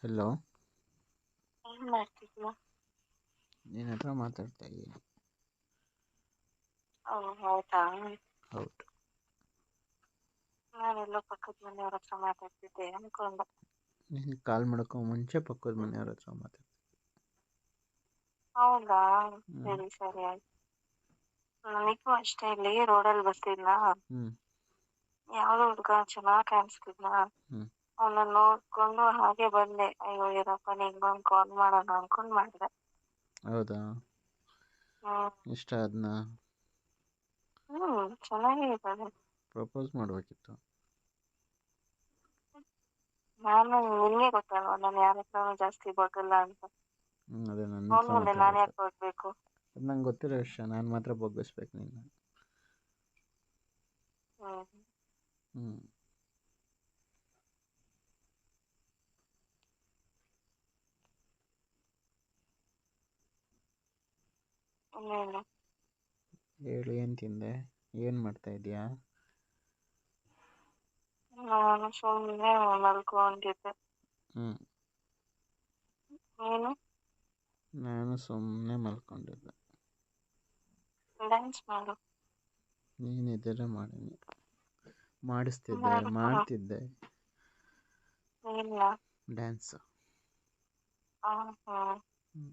Hello. ಏನ್ ಮಾಡ್ತಿದ್ಯಾ? ನಿನ್ನ ಹತ್ರ ಮಾತಾಡ್ತಾ ಇದ್ದೀನಿ. ಹೌದಾ. ಹೌದು. ನಾನೆಲ್ಲೋ ಪಕ್ಕದ ಮನೆಯವ್ರ ಹತ್ರ ಮಾತಾಡ್ತಿದ್ದೆ ಅನ್ಕೊಂಡೆ. ನೀನು ಕಾಲ್ ಮಾಡ್ಕೊ ಮುಂಚೆ ಪಕ್ಕದ ಮನೆಯವ್ರ ಹತ್ರ ಮಾತಾಡ್ತೀನಿ. ಹೌದಾ, ಹ್ಞೂ ಸರಿ ಸರಿ ಆಯ್ತು. ನನಗೂ ಅಷ್ಟೇ, ಇಲ್ಲಿ ರೋಡಲ್ಲಿ ಬರ್ತಿದ್ನಾ, ಹ್ಞೂ ಯಾವ್ದೋ ಹುಡ್ಗ ಚೆನ್ನಾಗ್ ಕಾಣಿಸ್ತಿದ್ನಾ, ಹ್ಞೂ ಅವನ್ನ ನೋಡ್ಕೊಂಡು ಹಾಗೆ ಬಂದೆ. ಅಯ್ಯೋ ಇರಪ್ಪ, ನಿಂಗೊಂದು ಕಾಲ್ ಮಾಡೋಣ ಅನ್ಕೊಂಡ್ ಮಾಡಿದೆ. ಹೌದಾ, ಹ್ಮ್ ಇಷ್ಟ ಅದನ್ನ ಚೆನ್ನಾಗೇ ಇದ್ದಾನೆ. ಪ್ರಪೋಸ್ ಮಾಡಬೇಕಿತ್ತು. ನಾನು ನಿನ್ಗೆ ಗೊತ್ತಲ್ವ, ನಾನು ಯಾರ ಹತ್ರನೂ ಜಾಸ್ತಿ ಬಗ್ಗಲ್ಲ ಅಂತ. ಅದೇ ನನ್ನ ಅವನ ಹತ್ರ ಮುಂದೆ ಮಾತ್ರ ನಾನು ಗೊತ್ತು. ಯಾಕೆ ಬಗ್ಬೇಕು? ಅದು ನಂಗೆ ಗೊತ್ತಿರೋ ವಿಷಯ, ನಾನು ಮಾತ್ರ ಬಗ್ಗಿಸ್ಬೇಕು ನಿನ್ನ. ಹ್ಮ್ ಹ್ಞೂ ಇನ್ನೇನು? ಹೇಳು, ಏನು ತಿಂದೆ, ಏನು ಮಾಡ್ತಾ ಇದೀಯಾ? ನಾನು ಸುಮ್ಮನೆ ಮಲ್ಕೊಂಡಿದ್ದೆ. ಹ್ಞೂ ನೀನು? ನಾನು ಸುಮ್ಮನೆ ಮಲ್ಕೊಂಡಿದ್ದೆ. ಡ್ಯಾನ್ಸ್ ಮಾಡು. ನೀನಿದ್ದರೆ ಮಾಡೀನಿ, ಮಾಡಿಸ್ತಿದ್ದೆ, ಮಾಡು. ಮಾಡ್ತಿದ್ದೆ ಇಲ್ಲ. ಡ್ಯಾನ್ಸು. ಹ್ಮ್ ಹ್ಞೂ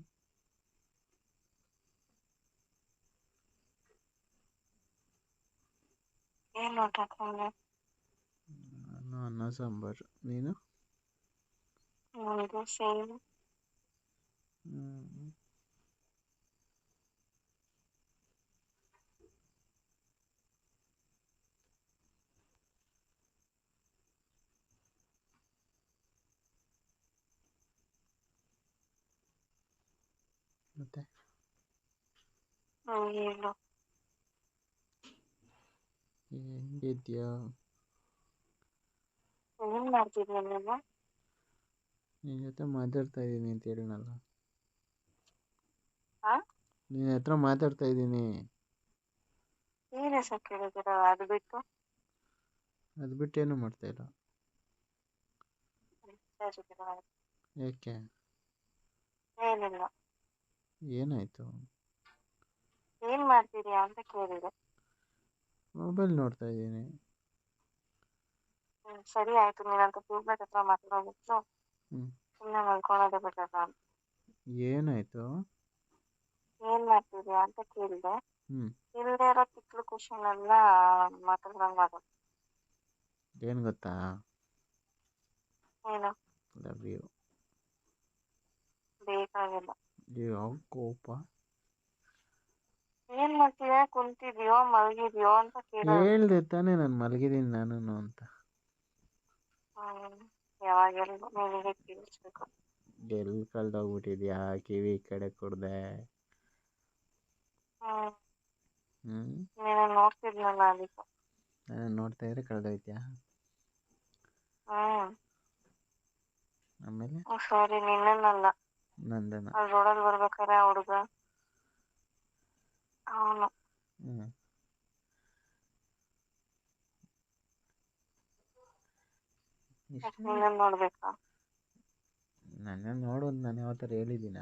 ಏನ್ ಊಟ ತಿಂದೆ? ನಾನು ಅನ್ನ ಸಾಂಬಾರು. ನೀನು? ನಮ್ದು ಸೇಮ್. ಹ್ಞೂ ಮತ್ತೆ ಏನು? ಹೆಂಗಿದ್ಯಾ? ಏನ್ ಮಾಡ್ತಿದ್ಯ ನೀನು? ನಿನ್ನ ಜೊತೆ ಮಾತಾಡ್ತಾ ಇದ್ದೀನಿ ಅಂತ ಹೇಳಿನಲ್ಲ. ಹಾ? ನಿನ್ನ ಹತ್ರ ಮಾತಾಡ್ತಾ ಇದ್ದೀನಿ. ಸೀರಿಯಸ್ ಆಗಿ ಕೇಳಿದ್ದೀರ, ಅದು ಬಿಟ್ಟು? ಅದು ಬಿಟ್ಟು ಏನೂ ಮಾಡ್ತಾಯಿಲ್ಲ. ಸರಿ ಬಿಡು ಆಯ್ತು. ಯಾಕೆ? ಏನಿಲ್ಲ. ಏನಾಯಿತು? ಏನ್ ಮಾಡ್ತಿದ್ಯಾ ಅಂತ ಕೇಳಿದೆ. ಮೊಬೈಲ್ ನೋಡ್ತಾ ಇದ್ದೀನಿ. ಸರಿ ಆಯ್ತು, ನೀನಂತ ಟ್ಯೂಬ್ಲೈಟ್ ಹತ್ರ ಮಾತಾಡೋದಿತ್ತು, ಹ್ಞೂ ಸುಮ್ಮನೆ ಮಲ್ಕೊಳ್ಳೋದೇ ಬೆಟರ್ ನಾನು. ಏನಾಯಿತು? ಏನ್ ಮಾಡ್ತಿದ್ಯಾ ಅಂತ ಕೇಳಿದೆ. ಹ್ಞೂ ಇಲ್ಲದೆ ಇರೋ ತಿಕ್ಲು ಕ್ವಶನ್ ಎಲ್ಲ ಮಾತಾಡ್ದಂಗೆ ಮಾಡೋದು. ಏನು ಗೊತ್ತಾ? ಏನು? Love you. ಬೇಕಾಗಿಲ್ಲ. ಯಾವ ಕೋಪ? ಏನ್ ಮಾಡ್ತಿದ್ಯಾ, ಕುಂತಿದ್ಯೋ ಮಲಗಿದ್ಯೋ ಅಂತ ಕೇಳೋದು. ಹೇಳ್ದೆ ತಾನೇ ನಾನು ಮಲಗಿದ್ದೀನಿ ನಾನು ಅಂತ. ಯಾವಾಗೆಲ್ಲ ನಿನಗೆ ಕೇಳಿಸ್ಬೇಕು. ಎಲ್ಲಿ ಕಳ್ದೋಗ್ಬಿಟ್ಟಿದ್ಯಾ, ಕಿವಿ ಈ ಕಡೆ ಕೊಡ್ದೆ. ಹ್ಞೂ ನೀನು ನೋಡ್ತಿದ್ನಲ್ಲ ಅದಕ್ಕೆ. ನಾನು ನೋಡ್ತಾ ಇದ್ರೆ ಕಳ್ದೋಯ್ತ್ಯಾ? ಆಮೇಲೆ ಸಾರಿ, ನಿನ್ನನ್ನಲ್ಲ. ನಂದನ. ಅಲ್ಲಿ ರೋಡಲ್ಲಿ ಬರ್ಬೇಕಾರೆ ಆ ಹುಡುಗ, ಅವನು. ಹ್ಞೂ ಇಷ್ಟ ನಿನ್ನನ್ನು ನೋಡ್ಬೇಕಾ? ನನ್ನ ನೋಡು ಅಂತ ನಾನು ಯಾವತ್ತಾರು ಹೇಳಿದ್ದೀನ?